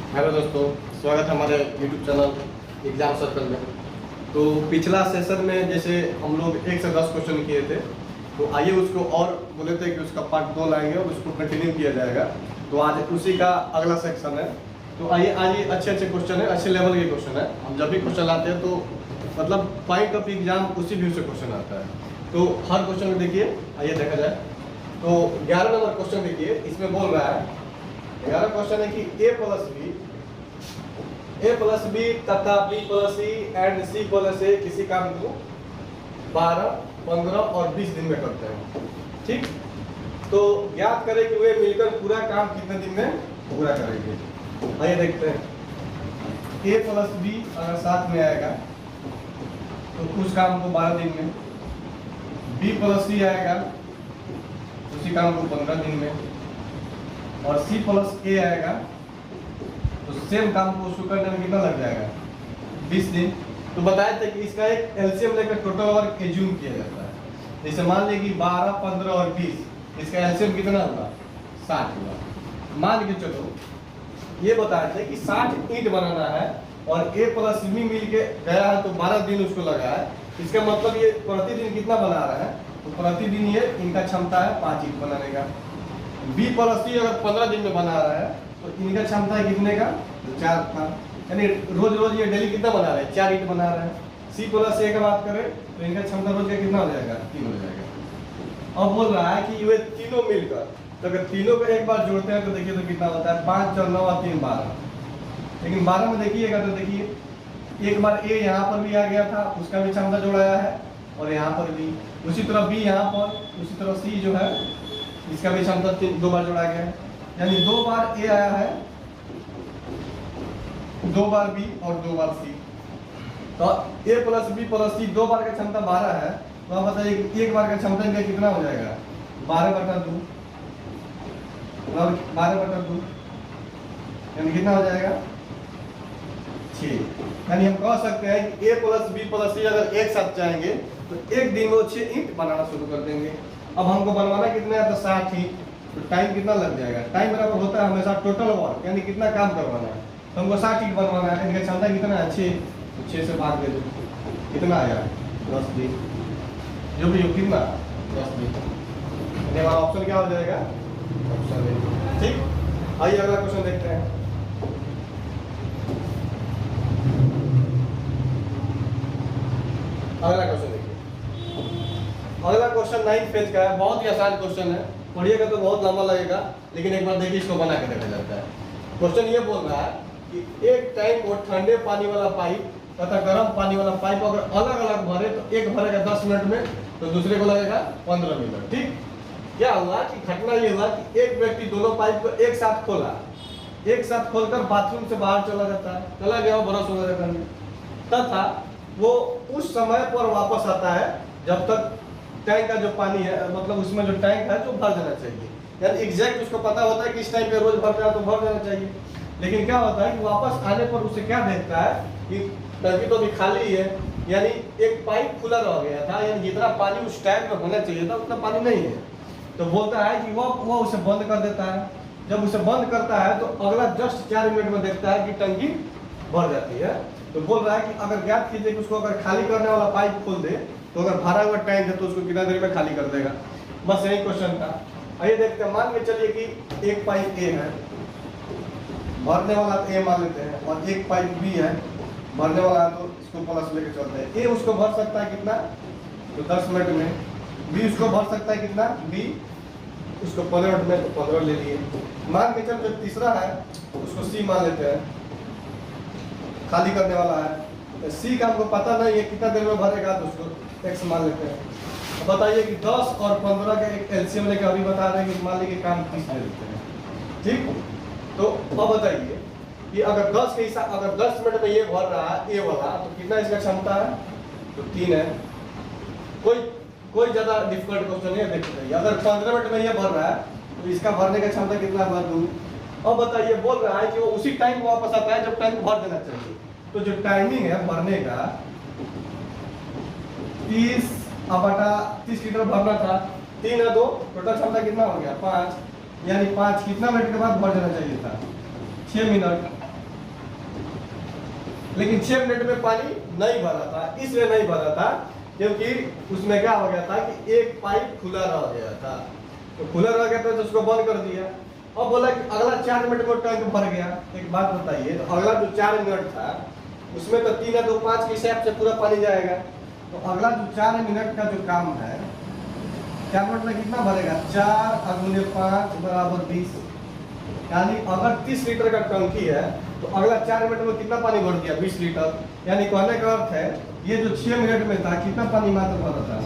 Hello दोस्तों, स्वागत है हमारे YouTube चैनल एग्जाम सर्कल में। तो पिछला सेशन में जैसे हम लोग 1 से 10 क्वेश्चन किए थे, तो आइए उसको और बोले थे कि उसका पार्ट 2 लाएंगे और उसको कंटिन्यू किया जाएगा। तो आज उसी का अगला सेक्शन है। तो आइए आज ये अच्छे क्वेश्चन है, अच्छे लेवल के क्वेश्चन है। हम जब भी क्वेश्चन लाते हैं तो मतलब पॉइंट ऑफ एग्जाम उसी व्यू से क्वेश्चन आता है। तो हर क्वेश्चन में देखिए, आइए देखा जाए। तो 11 नंबर क्वेश्चन देखिए, इसमें बोल रहा है 11 क्वेश्चन है कि ए प्लस बी तथा B plus C and C plus A किसी काम को 12, 15 और 20 दिन में करते हैं। ठीक, तो ज्ञात करें कि वे मिलकर पूरा काम कितने दिन में पूरा करेंगे। आइए देखते हैं। ए प्लस बी अगर साथ में आएगा तो उस काम को 12 दिन में, बी प्लस सी आएगा उसी काम को 15 दिन में, और सी प्लस ए आएगा तो सेम काम को उसको करने में कितना लग जाएगा, 20 दिन। तो बताए थे कि इसका एक एलसीएम लेकर टोटल वर्क एज्यूम किया जाता है। जैसे मान लीजिए कि 12, 15 और 20, इसका एलसीएम कितना होगा, 60 होगा। मान के चलो ये बताए थे कि 60 ईंट बनाना है और ए प्लस बी मिल के गया है तो 12 दिन उसको लगा है। इसका मतलब ये प्रतिदिन कितना बना रहा है, तो प्रतिदिन ये इनका क्षमता है 5 ईंट बनाने का। बी प्लस सी अगर 15 दिन में बना रहा है तो इनका क्षमता है कितने का, 4 का। यानी रोज रोज ये डेली कितना बना रहे हैं, 4 ईंट बना रहे हैं। सी प्लस ए की बात करें तो इनका क्षमता रोज का कितना हो जाएगा, 3 हो जाएगा। अब बोल रहा है कि ये तीनों मिलकर, तो अगर तीनों को एक बार जोड़ते हैं तो देखिए तो कितना होता है, 5 और 9 और 3 12। लेकिन 12 में देखिएगा तो देखिए एक बार ए यहाँ पर भी आ गया था, उसका भी क्षमता जोड़ाया है, और यहाँ पर भी उसी तरह बी यहाँ पर, उसी तरह सी जो है इसका भी क्षमता 2 बार जोड़ा गया है। यानी 2 बार ए आया है, 2 बार बी और 2 बार सी। तो ए प्लस बी प्लस सी 2 बार का क्षमता 12 है। तो आप बताइए एक बार का क्षमता इनका कितना हो जाएगा, 12/2, 12/2 यानी कितना हो जाएगा, 6। यानी हम कह सकते हैं कि ए प्लस बी प्लस सी अगर एक साथ चाहेंगे तो एक दिन में 6 ईंट बनाना शुरू कर देंगे। अब हमको बनवाना कितना है, तो 60 ईंट। तो टाइम कितना लग जाएगा, टाइम बराबर होता है हमेशा टोटल वर्क, यानी कितना काम करवाना है। तो हमको 60 ईंट बनवाना है, इनका क्षमता कितना है, 6। तो 6 से भाग दे दो, कितना आया, 10 दिन। जो भी हो कितना, 10 दिन। हमारा ऑप्शन क्या हो जाएगा, ऑप्शन ए। ठीक, आइए अगला क्वेश्चन देखते हैं। अगला क्वेश्चन देखिए। अगला क्वेश्चन 9th पेज का है, बहुत ही आसान क्वेश्चन है। पढ़िएगा तो बहुत लंबा लगेगा, लेकिन एक बार देखिए इसको बना के देखा जाता है। क्वेश्चन ये बोल रहा है कि एक टैंक को ठंडे पानी वाला पाइप तथा गर्म पानी वाला पाइप अगर अलग अलग भरे तो एक भरेगा 10 मिनट में, तो दूसरे को लगेगा 15 मिनट। ठीक, क्या हुआ कि घटना ये हुआ कि एक व्यक्ति दोनों पाइप को एक साथ खोला, एक साथ खोलकर बाथरूम से बाहर चला जाता है, चला गया ब्रश वगैरह करने, तथा वो उस समय पर वापस आता है जब तक टैंक का जो पानी है, मतलब उसमें जो टैंक है जो भर जाना चाहिए। यानी एग्जैक्ट उसको पता होता है कि इस टाइम पे रोज भर जाए तो भर जाना चाहिए। लेकिन क्या होता है कि वापस आने पर उसे क्या देखता है कि टंकी तो अभी खाली है, यानी एक पाइप खुला रह गया था, यानी जितना पानी उस टैंक में होना चाहिए था उतना पानी नहीं है। तो बोलता है कि वो उसे बंद कर देता है। जब उसे बंद करता है तो अगला जस्ट 4 मिनट में देखता है कि टंकी भर जाती है। तो बोल रहा है कि अगर ज्ञात कीजिए कि उसको अगर खाली करने वाला पाइप खोल दे तो अगर भरा हुआ टैंक है तो उसको कितना देर में खाली कर देगा। बस यही क्वेश्चन था। आइए देखते हैं। मान के चलिए कि एक पाइप ए है, भरने वाला तो ए मान लेते हैं, और एक पाइप बी है, भरने वाला है तो इसको प्लस लेके चलते हैं। ए उसको भर सकता है कितना, तो 10 मिनट में। बी उसको भर सकता है कितना, बी उसको 15 मिनट में, तो 15 ले लिए। मान के चल जो तीसरा है उसको सी मान लेते हैं, खाली करने वाला है। सी का हमको पता नहीं है कितना देर में भरेगा, तो उसको एक्स मान लेते हैं। अब बताइए कि 10 और 15 का एक एलसीएम लेकर अभी बता रहे हैं कि मान लीजिए काम 30 ले लेते हैं। ठीक, तो अब बताइए कि अगर 10 के हिसाब, अगर 10 मिनट में ये भर रहा है ए वाला, तो कितना इसका क्षमता है, तो 3 है। कोई ज्यादा डिफिकल्ट क्वेश्चन नहीं है, देखिए। अगर 15 मिनट में ये भर रहा है तो इसका भरने का क्षमता कितना हुआ, 2। अब बताइए, बोल रहा है कि वो उसी टाइम वापस आता है जब टाइम भर देना चाहिए। तो जो टाइमिंग है भरने का, 30 लीटर भरना था, 3 है 2, टोटल क्षमता कितना हो गया, 5। यानी 5 कितना मिनट के बाद भर जाना चाहिए था, 6 मिनट। लेकिन 6 मिनट में पानी नहीं भरा था। इसलिए नहीं भरा था क्योंकि उसमें क्या हो गया था कि एक पाइप खुला रह गया था। तो खुला रह गया था तो उसको बंद कर दिया। अब बोला कि अगला 4 मिनट में टैंक भर गया। एक बात बताइए, तो अगला जो 4 मिनट था उसमें तो 3 या 2 5 के हिसाब से पूरा पानी जाएगा। तो अगला जो 4 मिनट का जो काम है, 4 मिनट में कितना भरेगा? 4 × 5 = 20। यानी अगर 30 लीटर का टंकी है तो अगला 4 मिनट में कितना पानी भर दिया? 20 लीटर। यानी कहने का अर्थ है ये जो 6 मिनट में था कितना पानी मात्र भरा था?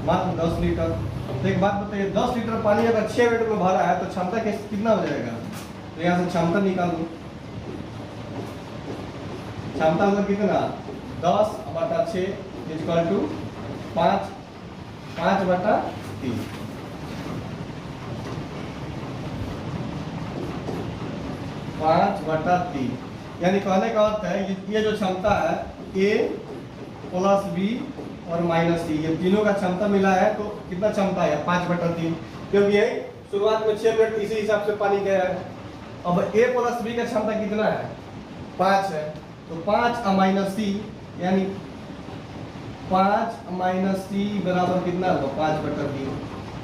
मात्र 10 लीटर। तो एक बात बताइए, 10 लीटर पानी अगर 6 मिनट में भरा है तो क्षमता कितना हो जाएगा? तो यहाँ से क्षमता निकाल दो। क्षमता होगा कितना? 10/6 = 5/3। 5/3। यानी कहने का अर्थ है ये जो क्षमता है A + B और -C, ये तीनों का क्षमता मिला है तो कितना क्षमता है? 5/3। क्योंकि ये शुरुआत में 6 मिनट इसी हिसाब से पानी गया है। अब A + B का क्षमता कितना है? 5 है। तो 5 - C यानी 5 - C बराबर कितना होगा? 5/3।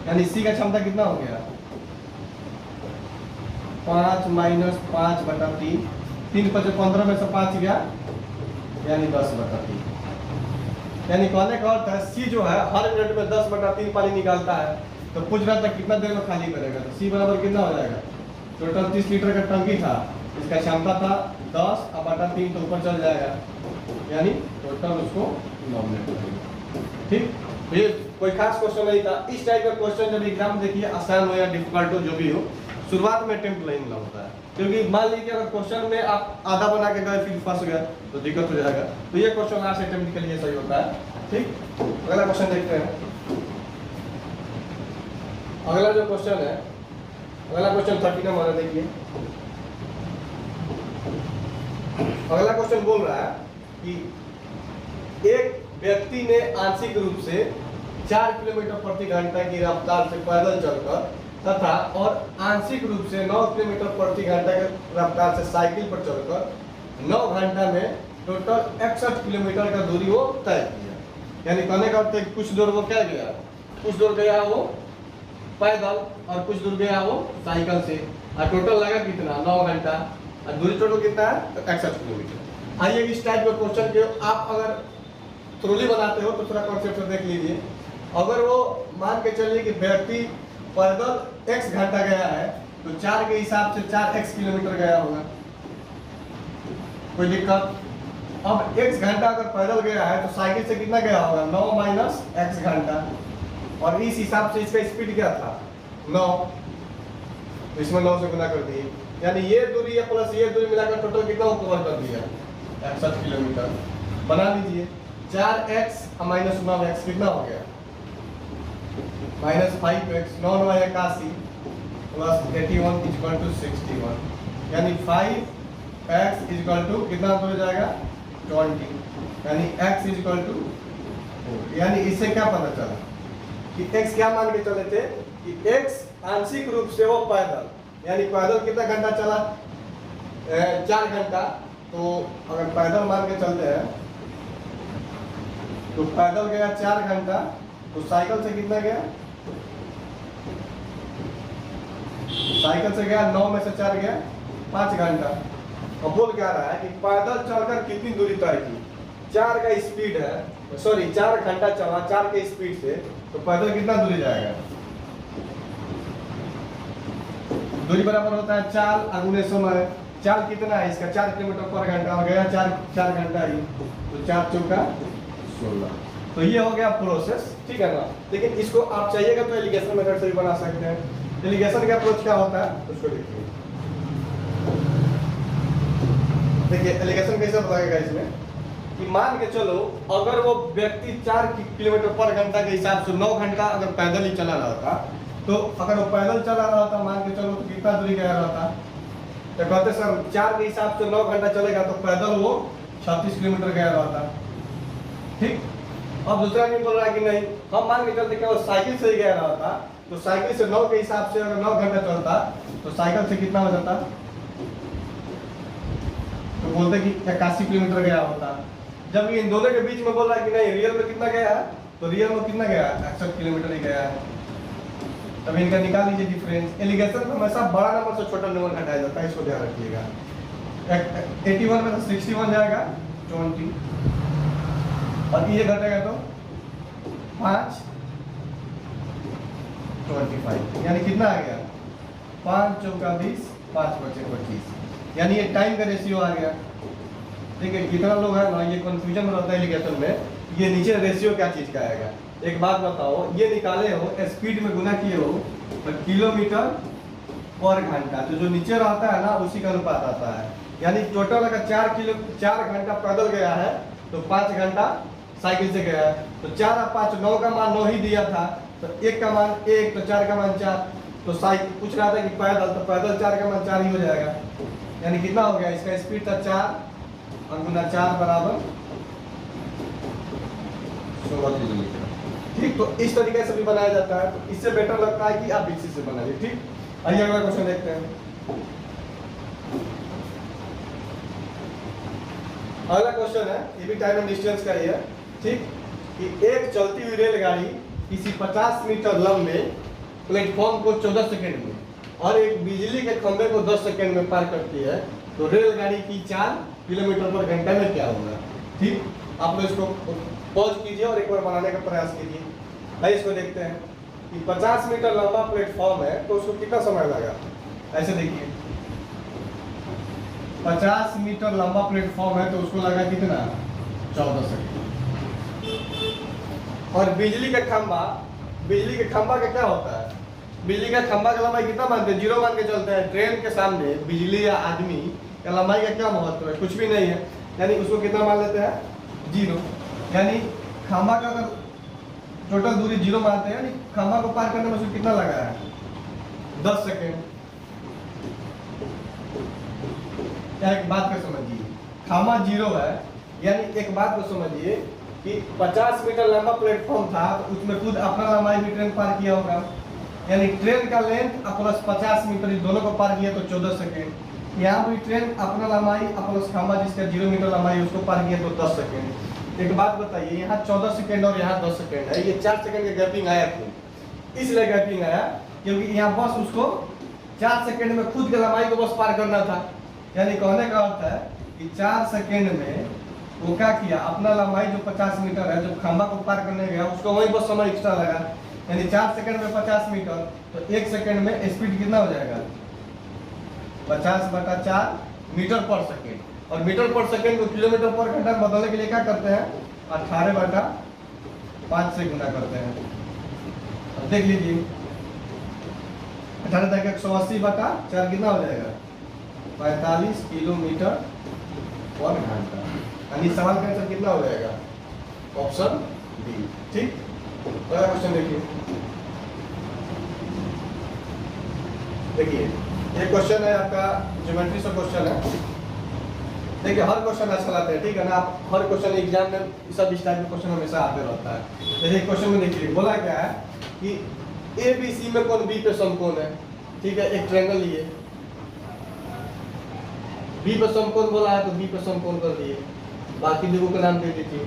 यानी C का क्षमता कितना हो गया? 5 - 5/3। 3 × 5 = 15 में से 5 गया यानी 10/3। यानी कहने का अर्थ है C जो है हर मिनट में 10/3 पानी निकालता है। तो पूछ रहा था कितना देर में खाली करेगा, तो C बराबर कितना हो जाएगा? टोटल 30 लीटर का टंकी था, इसका क्षमता था 10/3, तो ऊपर चल जाएगा यानी टोटल उसको 9 मिनट लगेगा। ठीक, ये कोई खास क्वेश्चन नहीं था। इस टाइप का क्वेश्चन जब एग्जाम देखिए, आसान हो या डिफिकल्ट हो जो भी हो, शुरुआत में अटेम्प्ट नहीं मिला होता है। क्योंकि मान लीजिए अगर क्वेश्चन में आप आधा बना के गए फिर फंस गए तो दिक्कत हो जाएगा। तो ये क्वेश्चन लास्ट अटेम्प्ट के लिए सही होता है। ठीक, अगला क्वेश्चन देखते हैं। अगला जो क्वेश्चन है, अगला क्वेश्चन 30 नंबर है। देखिए अगला क्वेश्चन बोल रहा है कि एक व्यक्ति ने आंशिक रूप से 4 किलोमीटर प्रति घंटा की रफ्तार से पैदल चलकर तथा और आंशिक रूप से 9 किलोमीटर प्रति घंटा की रफ्तार से साइकिल पर चलकर 9 घंटा में टोटल 61 किलोमीटर का दूरी वो तय किया। यानी कहने का अर्थ है कुछ दूर वो क्या गया? कुछ दूर गया वो पैदल और कुछ दूर गया वो साइकिल से, और टोटल लगा कितना? 9 घंटा, और दूरी टोटल कितना है? तो 61 किलोमीटर। आइए इस टाइप के क्वेश्चन के आप अगर ट्रोली बनाते हो तो थोड़ा कॉन्सेप्ट देख लीजिए। अगर वो मान के चलिए कि व्यक्ति पैदल x घंटा गया है तो 4 के हिसाब से 4x किलोमीटर गया होगा। कोई दिक्कत? अब x घंटा अगर पैदल गया है तो साइकिल से कितना गया होगा? 9 - x घंटा। और इस हिसाब से इसका स्पीड क्या था? 9। तो इसमें 9 से गुना कर दिए, यानी ये दूरी या प्लस ये दूरी मिलाकर टोटल कितना कवर कर दिया? 61 किलोमीटर। बना लीजिए 4x - 9x कितना हो गया? -5x। 9 × 9 = 81 + 81 = 61। यानी 5x = कितना हो जाएगा? 20। यानी x = 4। यानी इससे क्या पता चला कि x क्या मान के चले थे कि x आंशिक रूप से वो पैदल, यानी पैदल कितना घंटा चला? 4 घंटा। तो अगर पैदल मान के चलते हैं तो पैदल गया 4 घंटा, तो साइकिल से कितना गया? साइकिल से गया 9 में से 4 गया 5 घंटा। अब बोल क्या रहा है कि पैदल चलकर कितनी दूरी तय की? 4 का स्पीड है, सॉरी 4 घंटा चला 4 के स्पीड से, तो पैदल कितना दूरी जाएगा? दूरी बराबर होता है 4 × समय। 4 कितना है इसका? 4 किलोमीटर पर घंटा हो गया, 4 घंटा ही, तो 4 चौका 16। तो ये हो गया प्रोसेस, ठीक है ना। लेकिन इसको आप चाहिएगा तो एलिगेशन मेथड से भी बना सकते हैं। एलिगेशन का अप्रोच क्या होता है उसको देखिए। देखिए एलिगेशन कैसे बताएगा इसमें कि मान के चलो अगर वो व्यक्ति 4 किलोमीटर पर घंटा के हिसाब से 9 घंटा अगर पैदल ही चला रहा था, तो अगर वो पैदल चला रहा था मान के चलो तो कितना दूरी गया रहा था? तो कहते सर 4 के हिसाब से 9 घंटा चलेगा तो पैदल वो 36 किलोमीटर गया रहा था। ठीक, अब दूसरा नहीं बोल रहा है कि नहीं, हम मान के चलते क्या वो साइकिल से ही गया रहा था, तो साइकिल से 9 के हिसाब से अगर 9 घंटा चलता तो साइकिल से कितना हो जाता? तो बोलते कि 81 किलोमीटर गया होता। जब इन दोनों के बीच में बोल रहा है कि नहीं रियल में कितना गया है, तो रियल में कितना गया है, 61 किलोमीटर ही गया है। तब इनका निकाल लीजिए डिफरेंस। एलिगेशन में हमेशा बड़ा नंबर से छोटा नंबर घटाया जाता है, इसको ध्यान रखिएगा। 81 में तो 61 जाएगा 20, और ये घटेगा तो 5 25, यानी कितना आ गया 5 चौका 20, 5 बचे 25, यानी ये टाइम का रेशियो आ गया। देखिए कितना लोग है ना ये कंफ्यूजन में रहता है एलिगेशन में, ये नीचे रेशियो क्या चीज का आएगा। एक बात बताओ, ये निकाले हो स्पीड में गुना किए हो तो किलोमीटर पर घंटा, तो जो नीचे रहता है ना उसी का अनुपात आता है। यानी टोटल अगर 4 घंटा पैदल गया है तो 5 घंटा साइकिल से गया है, तो 4 और 5 9 का मान 9 ही दिया था, तो 1 का मान 1, तो 4 का मान 4, तो साइकिल पूछ रहा था कि पैदल, तो पैदल 4 का मान 4 ही हो जाएगा। यानी कितना हो गया, इसका स्पीड था 4 और गुना 4 बराबर 16 किलोमीटर। ठीक, तो इस तरीके से भी बनाया जाता है। तो इससे बेटर लगता है कि आप इसी से बनाइए। ठीक, आइए अगला क्वेश्चन देखते हैं। अगला क्वेश्चन है, ये भी टाइम एंड डिस्टेंस का ही है। ठीक, कि एक चलती हुई रेलगाड़ी किसी 50 मीटर लंबे प्लेटफॉर्म को 14 सेकंड में और एक बिजली के खंभे को 10 सेकंड में पार करती है, तो रेलगाड़ी की 4 किलोमीटर पर घंटा में क्या होगा। ठीक, आप लोग इसको पॉज कीजिए और एक बार बनाने का प्रयास कीजिए। आइए इसको देखते हैं कि 50 मीटर लंबा प्लेटफॉर्म है तो उसको कितना समय लगा। ऐसे देखिए 50 मीटर लंबा प्लेटफॉर्म है तो उसको लगा कितना 14 सेकंड। और बिजली का खंभा का क्या होता है, बिजली का खंभा का लंबाई कितना मानते हैं, 0 मान के चलते हैं। ट्रेन के सामने बिजली या आदमी का लंबाई का क्या महत्व है, कुछ भी नहीं है, यानी उसको कितना मान लेते हैं 0। यानी खंभा का अगर टोटल दूरी 0 मानते हैं, यानी खंभा को पार करने में उसको कितना लगा है 10 सेकेंड। एक बात को समझिए, खंभा 0 है, यानी एक बात को समझिए कि 50 मीटर लंबा प्लेटफॉर्म था, उसमें खुद अपना लंबाई भी ट्रेन पार किया होगा, यानी ट्रेन का लेंथ प्लस 50 मीटर इस दोनों को पार किया तो 14 सेकेंड। यहाँ भी ट्रेन अपना लंबाई प्लस खंभा जिसका 0 मीटर लंबाई उसको पार किया तो 10 सेकेंड। एक बात बताइए, यहाँ 14 सेकेंड और यहाँ 10 सेकेंड है, ये 4 सेकेंड का गैपिंग आया क्यों, इसलिए गैपिंग आया क्योंकि यहाँ बस उसको 4 सेकेंड में खुद के लंबाई को बस पार करना था। यानी कहने का अर्थ है कि 4 सेकेंड में वो क्या किया, अपना लंबाई जो 50 मीटर है, जो खंभा को पार करने गया उसको वही बस समय एक्स्ट्रा लगा। यानी 4 सेकंड में 50 मीटर, तो 1 सेकंड में स्पीड कितना हो जाएगा 50/4 मीटर पर सेकंड। और मीटर पर सेकंड को किलोमीटर पर घंटा में बदलने के लिए क्या करते हैं 18/5 से गुना करते हैं। अब देख लीजिए 18 तक 180/4 कितना हो जाएगा 45 किलोमीटर पर घंटा। यानी सवाल का आंसर कितना हो जाएगा ऑप्शन डी। ठीक, अगला क्वेश्चन देखिए ये क्वेश्चन है आपका ज्योमेट्री से क्वेश्चन है। देखिए हर क्वेश्चन अच्छा लगता है, ठीक है ना, आप हर क्वेश्चन एग्जाम में सब इस टाइप के क्वेश्चन हमेशा आते रहता है। जैसे क्वेश्चन में देखिए बोला क्या है कि ए बी सी में कौन बी पे समकोण है। ठीक है, एक ट्रायंगल लिए, बी पे समकोण बोला है तो बी पे समकोण कर दिए, बाकी बिंदुओं का नाम दे दीजिए।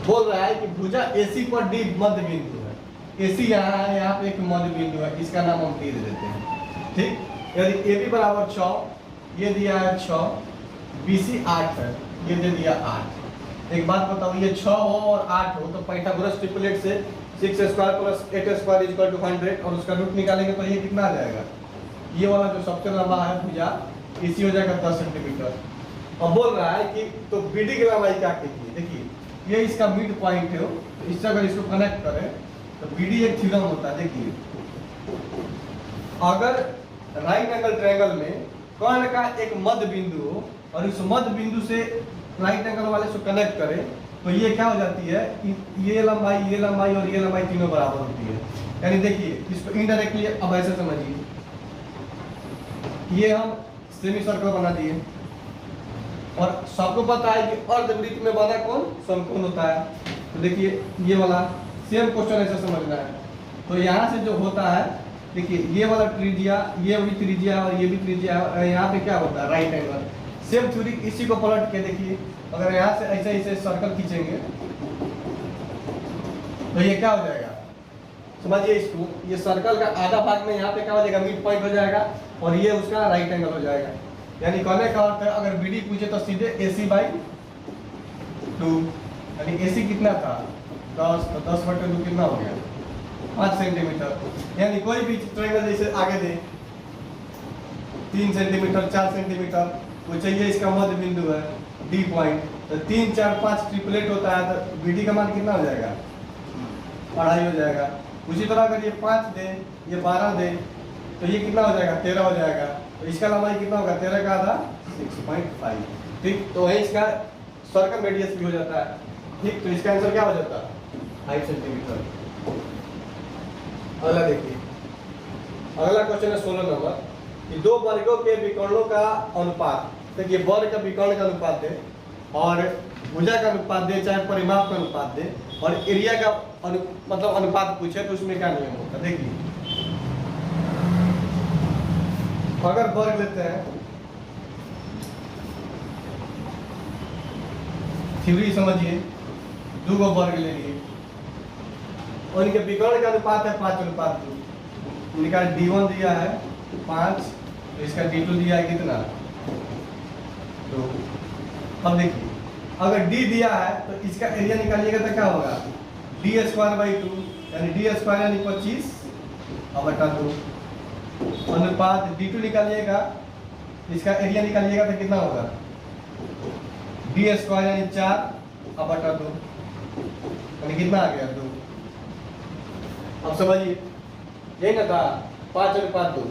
बोल रहा है कि भुजा AC पर D मध्य बिंदु है, AC यहाँ है, यहाँ पे एक मध्य बिंदु है, इसका नाम हम D दे देते हैं। ठीक, यदि AB बराबर 6, ये दिया है 6, BC 8 है, ये दे दिया 8। एक बात बताओ, ये 6 हो और 8 हो तो पाइथागोरस ट्रिपलेट से 6² + 8² = 100 और उसका रूट निकालेंगे तो ये कितना आ जाएगा, ये वाला जो सबसे लंबा है भुजा AC हो जाएगा 10 सेंटीमीटर। अब बोल रहा है कि तो BD की लंबाई क्या कीजिए। देखिए ये इसका मिड पॉइंट है, तो इससे अगर इसको कनेक्ट करें तो BD एक थ्योरम होता है। देखिए अगर राइट एंगल ट्रायंगल में कर्ण का एक मध्य बिंदु हो और इस मध्य बिंदु से राइट एंगल वाले से कनेक्ट करें तो ये क्या हो जाती है कि ये लंबाई और ये लंबाई तीनों बराबर होती है। यानी देखिए इसको इनडायरेक्टली अब ऐसे समझिए, ये हम सेमी सर्कल बना दिए और सबको पता है कि अर्धवृत्त में बना कौन समकोण होता है। तो देखिए ये वाला सेम क्वेश्चन ऐसे समझना है। तो यहाँ से जो होता है देखिए ये वाला त्रिज्या, ये भी त्रिज्या और ये भी त्रिज्या, यहाँ पे क्या होता है राइट एंगल, सेम थ्योरी इसी को पलट के देखिए, अगर यहाँ से ऐसे ऐसे सर्कल खींचेंगे तो ये क्या हो जाएगा, समझिए इसको, ये सर्कल का आधा भाग में यहाँ पे क्या हो जाएगा, मिड पॉइंट हो जाएगा और ये उसका राइट एंगल हो जाएगा। यानी कहने का अर्थ है अगर BD पूछे तो सीधे AC/2, यानी AC कितना था 10, तो 10/2 कितना हो गया 5 सेंटीमीटर। यानी कोई भी ट्रायंगल जैसे आगे दे 3 सेंटीमीटर 4 सेंटीमीटर, वो चाहिए इसका मध्य बिंदु है D पॉइंट, तो 3 4 5 ट्रिपलेट होता है तो BD का मान कितना हो जाएगा 2.5 हो जाएगा। उसी तरह अगर ये 5 दे, ये 12 दे, तो ये कितना हो जाएगा 13 हो जाएगा, तो इसका लंबाई कितना होगा 13 का आधा 6.5। ठीक, तो वही इसका सर्कल रेडियस भी हो जाता है। ठीक, तो इसका आंसर क्या हो जाता है 5 सेंटीमीटर। अगला देखिए, अगला क्वेश्चन है 16 नंबर कि दो वर्गों के विकर्णों का अनुपात, देखिए वर्ग का विकर्ण का अनुपात दे और भुजा का अनुपात दे, चाहे परिमाप का अनुपात दे और एरिया का मतलब अनुपात पूछे तो उसमें क्या नियम होता है। देखिए अगर वर्ग लेते हैं, थ्योरी समझिए, दो गो वर्ग ले लिए और इनके विकर्ण का अनुपात है 5:2। इनका D1 दिया है 5, तो इसका D2 दिया है कितना 2। अब देखिए अगर D दिया है तो इसका एरिया निकालिएगा तो क्या होगा D²/2, यानी D² यानी 25/2 अनुपात D2 निकालिएगा, इसका एरिया निकालिएगा तो कितना होगा D² यानी 4/2, यानी कितना आ गया 2। अब समझिए यही ना था 5:2,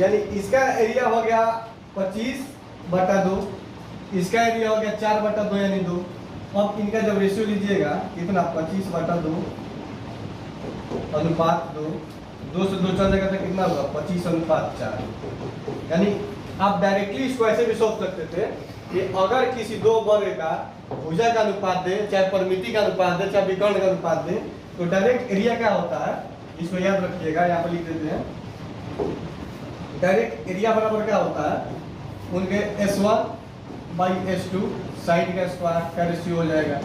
यानी इसका एरिया हो गया 25/2, इसका एरिया हो गया 4/2 यानी 2। अब इनका जब रेशियो लीजिएगा कितना 25/2 अनुपात 2, 2 से 2 चल जाएगा तो कितना होगा 25/4। यानी आप डायरेक्टली इसको ऐसे भी सोच सकते थे कि अगर किसी दो वर्ग का भुजा का अनुपात दे, चाहे परिमिति का अनुपात दे, चाहे विकर्ण का अनुपात दे, तो डायरेक्ट एरिया क्या होता है, इसको याद रखिएगा, यहाँ पर लिख देते हैं। डायरेक्ट एरिया बराबर क्या होता है उनके S1/S2 साइड का स्क्वायर का रेशियो हो जाएगा,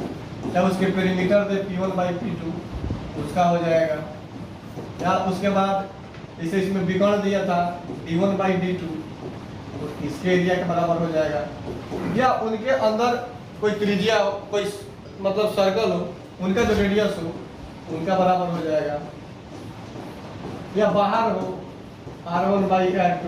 या उसके पेरीमीटर दे P1/P2 उसका हो जाएगा, या उसके बाद जैसे इसमें विकर्ण दिया था D1/D2 तो इसके एरिया के बराबर हो जाएगा, या उनके अंदर कोई त्रिज्या हो, कोई मतलब सर्कल हो, उनका जो रेडियस हो उनका बराबर हो जाएगा, या बाहर हो R1/R2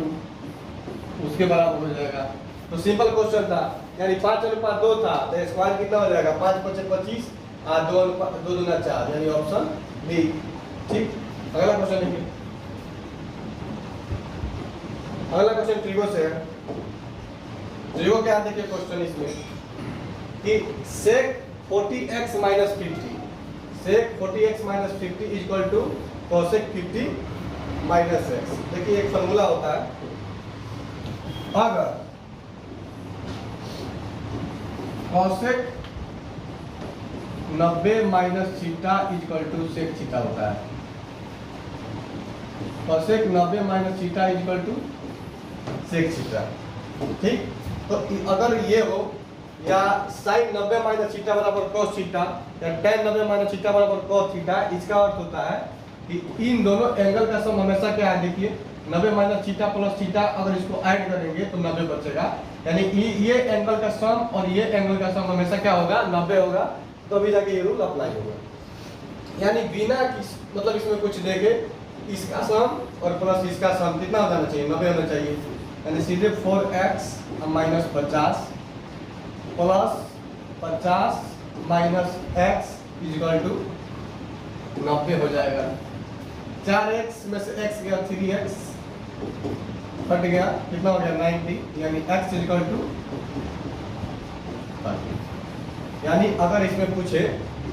उसके बराबर हो जाएगा। तो सिंपल क्वेश्चन था, यानी 5:2 था तो स्क्वायर कितना हो जाएगा 5×5 = 25 और 2 × 4, यानी ऑप्शन बी। ठीक, अगला क्वेश्चन देखिए, अगला क्वेश्चन ट्रिगो से है। ट्रिगो क्या देखिए क्वेश्चन इसमें कि sec 40x - 50, sec 40x - 50 = cosec 50 - x। देखिए एक फॉर्मूला होता है, अगर cosec 90 - θ = sec θ होता है। cosec 90 - θ = sec θ। ठीक, तो अगर ये हो या sin 90 - θ बराबर cos θ या tan 90 - θ बराबर cos θ, इसका अर्थ होता है कि इन दोनों एंगल का सम हमेशा क्या है, देखिए 90 - θ + θ, अगर इसको ऐड करेंगे तो 90 बचेगा, यानी ये एंगल का सम और ये एंगल का सम हमेशा क्या होगा 90 होगा, तो अभी जाके ये रूल अप्लाई होगा। यानी बिना मतलब इसमें कुछ देखे इसका सम और प्लस इसका सम कितना हो जाना चाहिए 90 होना चाहिए, यानी सीधे 4x - 50 प्लस 50 - x = 90 हो जाएगा। 4x में से x गया 3x कट गया, कितना हो गया 90, यानी x = 30। यानी अगर इसमें पूछे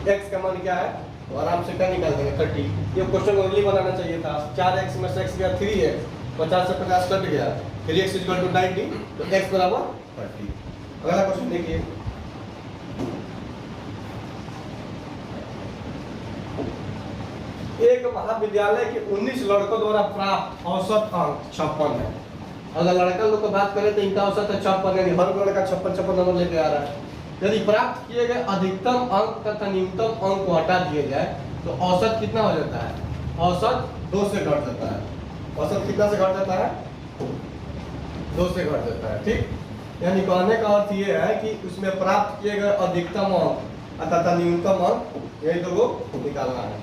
x का मान क्या है तो आराम से क्या निकाल देंगे 30। ये क्वेश्चन ओनली बनाना चाहिए था, 4x में से x गया 3x, 50 से 50 कट गया, 3x = 90, तो x = 30। अगला क्वेश्चन देखिए, एक महाविद्यालय के 19 लड़कों द्वारा प्राप्त औसत अंक 56 है। अगर लड़का लोग की बात करें तो इनका औसत है 56, यानी हर लड़का 56 नंबर लेके आ रहा है। यदि प्राप्त किए गए अधिकतम अंक तथा न्यूनतम अंक को हटा दिए जाए तो औसत कितना हो जाता है? औसत 2 से घट जाता है। औसत कितना से घट जाता है? 2 से घट जाता है। ठीक, यानी कहने का अर्थ ये है कि उसमें प्राप्त किए गए अधिकतम अंक तथा न्यूनतम अंक यही दो को निकालना है।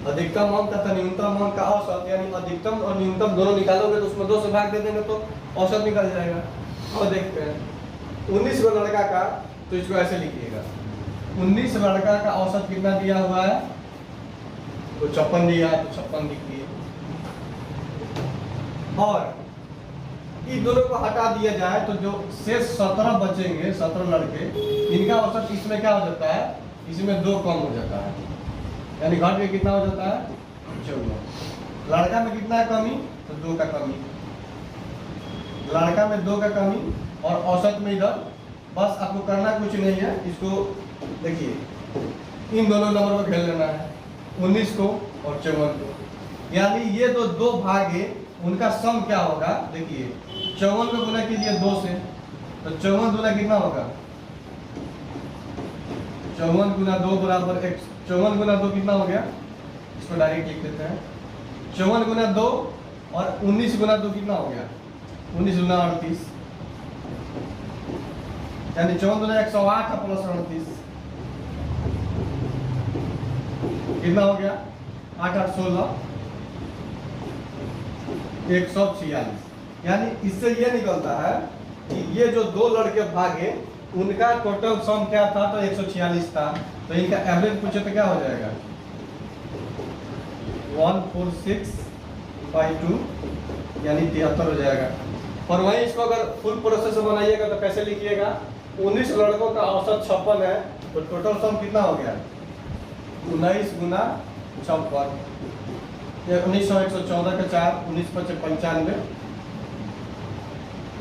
अधिकतम अंक तथा न्यूनतम अंक का औसत, यानी अधिकतम और न्यूनतम दोनों निकालोगे तो उसमें 2 से भाग दे देंगे तो औसत निकल जाएगा। और देखते हैं 19 को लड़का का, तो इसको ऐसे लिखिएगा 19 लड़का का औसत कितना दिया हुआ है? तो 56 दिया है, तो 56 लिखिए। और इन दोनों को हटा दिया जाए तो जो शेष 17 बचेंगे, 17 लड़के, इनका औसत इसमें क्या हो जाता है? इसमें 2 कम हो जाता है, यानी घट के कितना हो जाता है? 14। लड़का में कितना है कमी? तो 2 का कमी, लड़का में 2 का कमी और औसत में इधर। बस आपको करना कुछ नहीं है, इसको देखिए इन दोनों नंबर को खेल लेना है, 19 को और 54 को, यानी ये दो भाग है, उनका सम क्या होगा? देखिए 54 को गुना कीजिए 2 से, तो 54 गुना कितना होगा? 54 गुना 2 बराबर 1। 54 गुना 2 कितना हो गया? इसको डायरेक्ट लिख देते हैं। 54 गुना 2 और 19 गुना 2 कितना हो गया? 19 गुना 38, यानी 54 गुना 108 प्लस 38 कितना हो गया? 8 8 16 146। यानी इससे ये निकलता है कि ये जो 2 लड़के भागे उनका टोटल सम क्या था? तो 146 था। तो इनका एवरेज पूछे तो क्या हो जाएगा? 146/2 यानी 73 हो जाएगा। और वहीं इसको अगर फुल प्रोसेस से बनाइएगा तो कैसे लिखिएगा? 19 लड़कों का औसत 56 है, तो टोटल सम कितना हो गया? 19 गुना 56, 1900 114 का 4, 19 5 95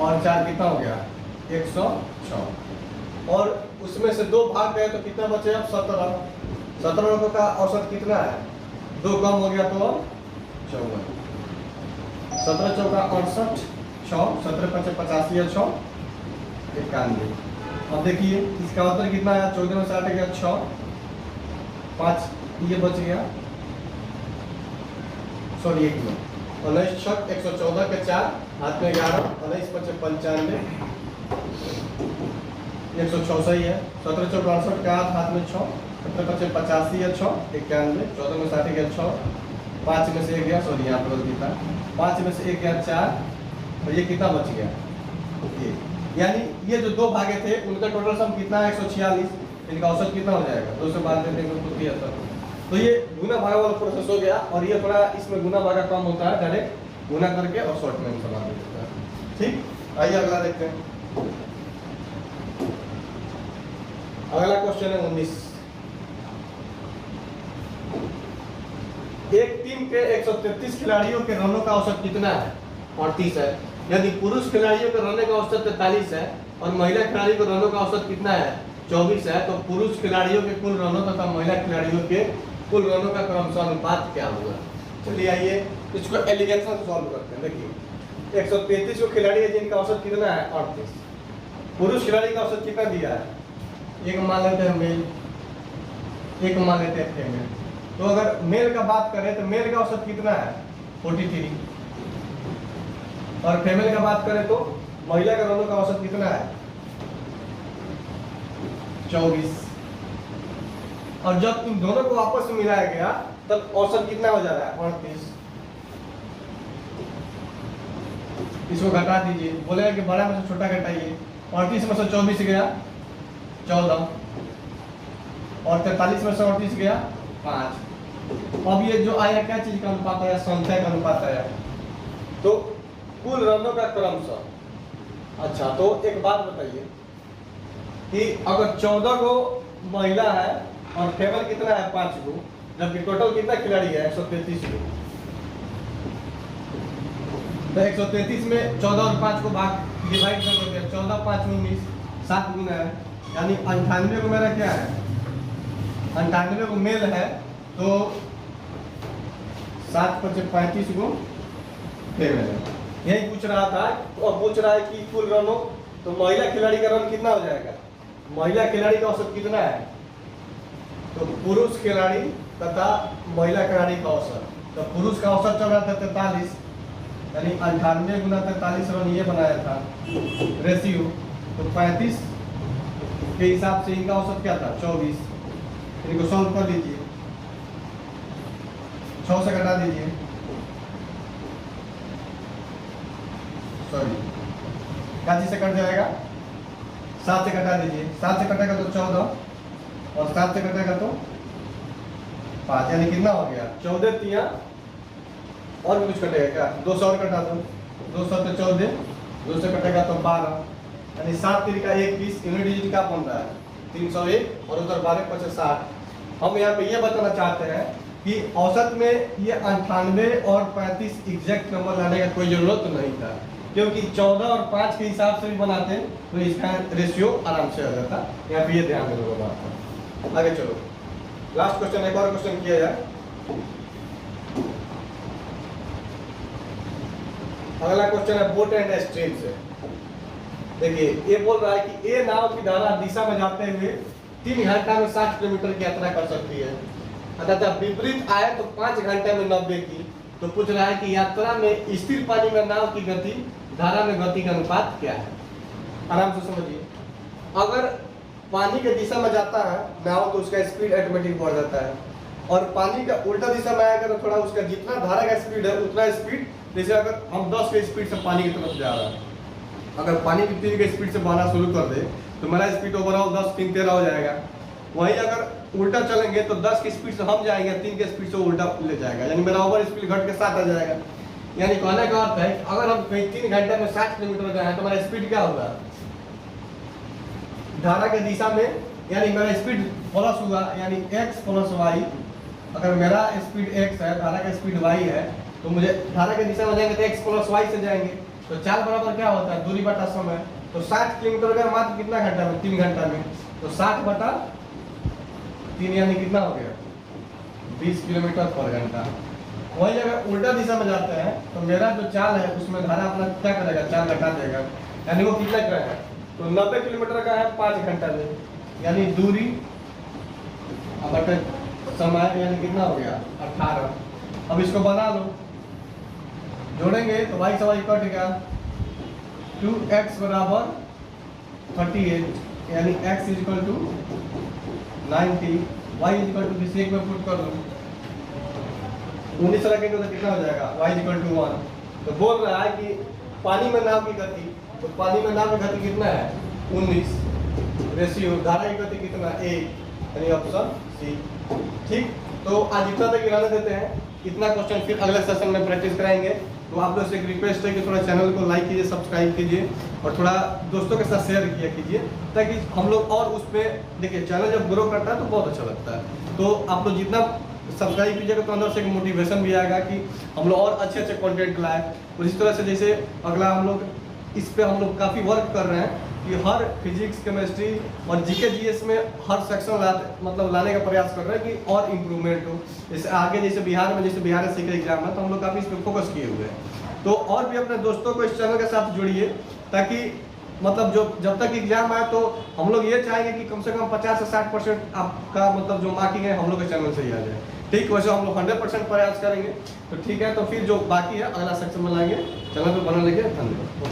और 4 कितना हो गया? 106। और उसमें से 2 भाग गए तो कितना बचे? अब 17। 17 लोगों का औसत कितना है? 2 कम हो गया तो अब 54। 17 चौका 68, 6, 17 5 85 है 6 91। अब देखिए इसका उत्तर कितना है? 14 में 60 गया 6, 5 ये बच गया, सॉरी 1 में 19 6 114 के 4 हाथ में 11, 19 5 95 164 है, 17 चौक 68 का हाथ में 6, 17 5 85 है 6 91, 14 में 60 गया 6, 5 में से 1 गया, सॉरी यहाँ पर गलती था, 5 में से 1 गया 4 और ये कितना बच गया? ये, यानी ये जो 2 भागे थे उनका टोटल सम कितना है? 146। इनका औसत कितना हो जाएगा? 2 से भाग देते हैं तो 73। तो ये गुना भागा वाला प्रोसेस हो गया। और ये थोड़ा इसमें गुना भागा कम होता है, डायरेक्ट गुना करके और शॉर्ट में समान दे देता है। ठीक, आइए अगला देखते हैं। अगला क्वेश्चन है 19। एक टीम के 133 खिलाड़ियों के रनों का औसत कितना है? 38 है। यदि पुरुष खिलाड़ियों के रनों का औसत 43 है और महिला खिलाड़ी के रनों का औसत कितना है? 24 है, तो पुरुष खिलाड़ियों के कुल रनों तथा महिला खिलाड़ियों के कुल रनों का क्रमशः अनुपात क्या होगा? चलिए आइए इसको एलिगेशन से सॉल्व करते हैं। देखिए 133 को खिलाड़ी है जिनका औसत कितना है? 38। पुरुष खिलाड़ी का औसत कितना दिया है? एक मान लेते हैं मेल, एक मान लेते हैं फीमेल। तो अगर मेल का बात करें तो मेल का औसत कितना है? 43। और फीमेल का बात करें तो महिला का रनों का औसत कितना है? 24। और जब इन दोनों को आपस में मिलाया गया तब औसत कितना हो जा रहा है? 38। इसको घटा दीजिए, बोलेगा कि बड़ा में से छोटा घटाइए। 38 में से 24 गया 14 और 43 में से 38 गया 5। अब ये जो आया क्या चीज का अनुपात आया? संख्या का अनुपात आया। तो कुल रनों का क्रमशः। अच्छा, तो एक बात बताइए कि अगर 14 को महिला है और फीमेल कितना है? 5 को, जबकि टोटल कितना खिलाड़ी है? 133 को। तो 133 में 14 और 5 को भाग डिवाइड कर दोगे, 14 5 19, 7 गुना है, यानी 98 को मेरा क्या है? 98 को मेल है, तो 7 5 35 को फीमेल है। यही पूछ रहा था और पूछ रहा है कि कुल रनों, तो महिला खिलाड़ी का रन कितना हो जाएगा? महिला खिलाड़ी का औसत कितना है? तो पुरुष खिलाड़ी तथा महिला खिलाड़ी का औसत, तो पुरुष का औसत चल रहा था 43, यानी 98 गुना 43 रन ये बनाया था रेशियो। तो 35 के हिसाब से इनका औसत क्या था? 24। इनको सॉल्व कर लीजिए, 6 से घटा दीजिए, सॉरी क्या चीज से कट जाएगा? 7 से घटा दीजिए, 7 से कटेगा तो 14 और 7 से कटेगा तो 5, यानी कितना हो गया? 14 तिया और भी कुछ कटेगा क्या? 2 से और कटा दो, 2 से 14, 2 से कटेगा तो 12, यानी 7 3 का 21, यूनिट डिजिट का बन रहा है 301 और उधर 12 5 60। हम यहाँ पे ये बताना चाहते हैं कि औसत में ये 98 और 35 एग्जैक्ट नंबर लाने का कोई जरूरत नहीं था, क्योंकि 14 और 5 के हिसाब से भी बनाते तो इसका रेशियो आराम से आ जाता। यहाँ पे ये ध्यान देने वाला बात है। आगे चलो, लास्ट क्वेश्चन, एक और क्वेश्चन किया जाए। अगला क्वेश्चन है बोट एंड स्ट्रीम से। देखिए ये बोल रहा है कि ए नाव की धारा दिशा में जाते हुए 3 घंटा में 60 किलोमीटर की यात्रा कर सकती है, अतः विपरीत आए तो 5 घंटे में 90 की। तो पूछ रहा है कि यात्रा में स्थिर पानी में नाव की गति धारा में गति का अनुपात क्या है? आराम से समझिए। अगर पानी के दिशा में जाता है नाव तो उसका स्पीड ऑटोमेटिक बढ़ जाता है, और पानी का उल्टा दिशा में आएगा तो थोड़ा उसका जितना धारा का स्पीड है उतना स्पीड, जैसे अगर हम 10 के स्पीड से पानी की तरफ जा रहा है, अगर पानी की 3 के स्पीड से बहना शुरू कर दे तो मेरा स्पीड ओवरऑल 10 3 13 हो जाएगा। वहीं अगर उल्टा चलेंगे तो 10 की स्पीड से हम जाएंगे, 3 के स्पीड से उल्टा ले जाएगा, यानी मेरा ओवर स्पीड घट के 7 आ जाएगा। यानी कहने का अर्थ है अगर हम कहीं 3 घंटे में 60 किलोमीटर गए हैं तो मेरा स्पीड क्या होगा? धारा के दिशा में, यानी मेरा स्पीड प्लस हुआ, यानी x प्लस वाई। अगर मेरा स्पीड x है, धारा का स्पीड y है, तो मुझे धारा के दिशा में जाएंगे तो x प्लस वाई से जाएंगे। तो चाल बराबर क्या होता है? दूरी बटा समय। तो 60 किलोमीटर का मात्र कितना घंटा में? 3 घंटा में। तो 60 बटा 3 यानी कितना हो गया? 20 किलोमीटर पर घंटा। वही अगर उल्टा दिशा में जाते हैं तो मेरा जो चाल है उसमें धारा अपना क्या करेगा? चाल लगा देगा, यानी वो कितना का है? तो 90 किलोमीटर का है 5 घंटा में, यानी दूरी बटे समय, यानी कितना हो गया? 18। अब इसको बना लो, जोड़ेंगे तो y से y कट गया, 2x बराबर 38, यानी x is equal to 90, y is equal to किसी एक में पुट कर दो, 19 रखेंगे तो कितना हो जाएगा? y is equal to 1। तो बोल रहा है कि पानी में नाव की गति, तो पानी में नाव की गति कितना है? 19, रेशियो धारा की गति कितना? 1, यानी ऑप्शन सी। ठीक, तो आज इतना तक रहने देते हैं। इतना क्वेश्चन फिर अगले सेशन में प्रैक्टिस कराएंगे। तो आप लोग से एक रिक्वेस्ट है कि थोड़ा चैनल को लाइक कीजिए, सब्सक्राइब कीजिए और थोड़ा दोस्तों के साथ शेयर किया कीजिए, ताकि हम लोग और उस पर देखिए चैनल जब ग्रो करता है तो बहुत अच्छा लगता है। तो आप लोग जितना सब्सक्राइब कीजिएगा तो अंदर से एक मोटिवेशन भी आएगा कि हम लोग और अच्छे अच्छे कंटेंट लाएं। और इस तरह से जैसे अगला हम लोग इस पे हम लोग काफ़ी वर्क कर रहे हैं कि हर फिजिक्स, केमिस्ट्री और जीके जीएस में हर सेक्शन लाने का प्रयास कर रहे हैं कि और इम्प्रूवमेंट हो। जैसे आगे जैसे बिहार में जैसे बिहार एससी का एग्जाम है तो हम लोग काफ़ी इस पर फोकस किए हुए हैं। तो और भी अपने दोस्तों को इस चैनल के साथ जोड़िए, ताकि जो जब तक एग्जाम आए तो हम लोग ये चाहेंगे कि कम से कम 50 से 60% आपका जो मार्किंग है हम लोग के चैनल से ही आ जाए। ठीक, वैसे हम लोग 100% प्रयास करेंगे। तो ठीक है, तो फिर जो बाकी है अगला सेक्शन में लाएंगे। चैनल पर बना लेंगे। धन्यवाद।